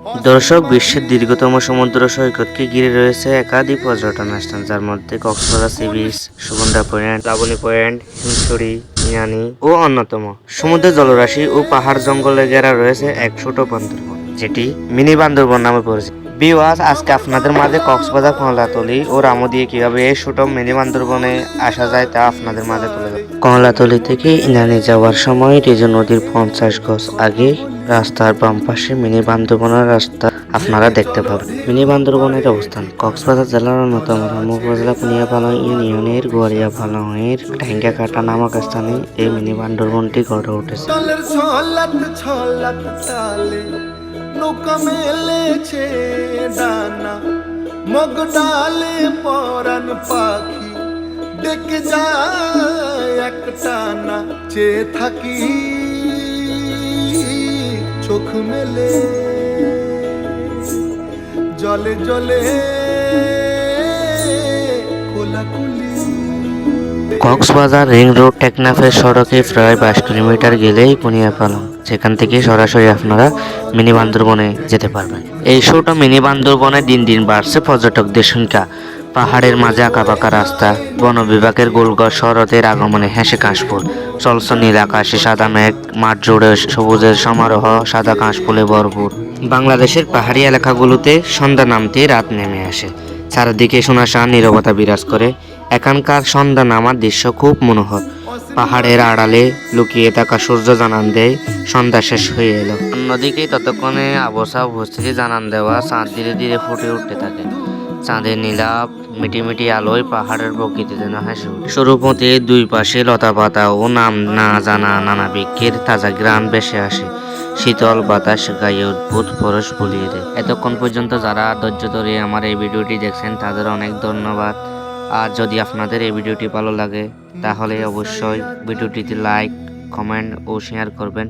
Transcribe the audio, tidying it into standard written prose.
দর্শক, বিশ্বের দীর্ঘতম সমুদ্র সৈকতকে ঘিরে রয়েছে একাধিক পর্যটন স্থান, যার মধ্যে Cox's Bazar sea beach, Sugandha point, Laboni point, Himchhari, Inani ও অন্যতম। সমুদ্রের জলরাশি ও পাহাড় জঙ্গলে ঘেরা রয়েছে এক ছোট বান্দরবন, যেটি মিনি বান্দরবন নামে পরিচিত। বিওয়াস, আজকে আপনাদের মাঝে কক্সবাজার, কমলাতলী ও রামুদিয়ে কিভাবে এই ছোট মিনি বান্দরবনে আসা যায় তা আপনাদের মাঝে তুলে ধরব। কমলাতলী থেকে ইনানি যাওয়ার সময় রিজু নদীর 50 গজ আগে রাস্তার বাম পাশে মিনি বান্দরবনের রাস্তা আপনারা দেখতে পাবেন। মিনি বান্দরবনের অবস্থান কক্সবাজার জেলার অন্যতম রামু উপজেলা পুনিয়াপালং ইউনিয়নের গুয়ারিয়াপালংয়ের ঠ্যাঙ্গাকাটা নামক স্থানে এই মিনি বান্দরবনটি গড়ে উঠেছে। নৌকা মেলেছে ডানা, মগ ডালে পরান পাখি ডেকে যায় একটানা, চেয়ে থাকি চোখ মেলে জলে জলে কোলাকুলি। কক্সবাজার রিং রোড টেকনাফের সড়কে প্রায় 22 কিলোমিটার গেলেই পুনিয়াপালং, যেখান থেকে সরাসরি আপনারা মিনি বান্দরবনে যেতে পারবেন। এই ছোট মিনি বান্দরবনে দিন দিন বাড়ছে পর্যটকদের সংখ্যা। পাহাড়ের মাঝে আঁকাবাঁকা রাস্তা, বন বিভাগের গোলঘর শরতের আগমনে হেসে কাশফুল, চলছ নীল আকাশে সাদা মেঘ, মাঠ জুড়ে সবুজের সমারোহ, সাদা কাশফুলে ভরপুর। বাংলাদেশের পাহাড়ি এলাকাগুলোতে সন্ধ্যা নামতে রাত নেমে আসে, চারিদিকে শোনাশান নীরবতা বিরাজ করে। এখানকার সন্ধ্যা নামার দৃশ্য খুব মনোহর। পাহাড়ের আড়ালে লুকিয়ে থাকা সূর্য জানান দেয় সন্ধ্যা শেষ হয়ে এলো। অন্যদিকে ততক্ষণে আবছা উপস্থিতি জানান দেওয়া চাঁদ ধীরে ধীরে ফুটে উঠতে থাকে। চাঁদের নীলাভ মিটিমিটি আলোয় পাহাড়ের প্রকৃতি যেন হাসি ওঠে। সরুপথে দুই পাশে লতা পাতা ও নাম না জানা নানা বৃক্ষের তাজা ঘ্রাণ ভেসে আসে। শীতল বাতাস গায়ে অদ্ভুত পরশ বুলিয়ে দেয়। এতক্ষণ পর্যন্ত যারা ধৈর্য ধরে আমার এই ভিডিওটি দেখছেন তাদের অনেক ধন্যবাদ। আর যদি আপনাদের এই ভিডিওটি ভালো লাগে তাহলে অবশ্যই ভিডিওটিতে লাইক, কমেন্ট ও শেয়ার করবেন।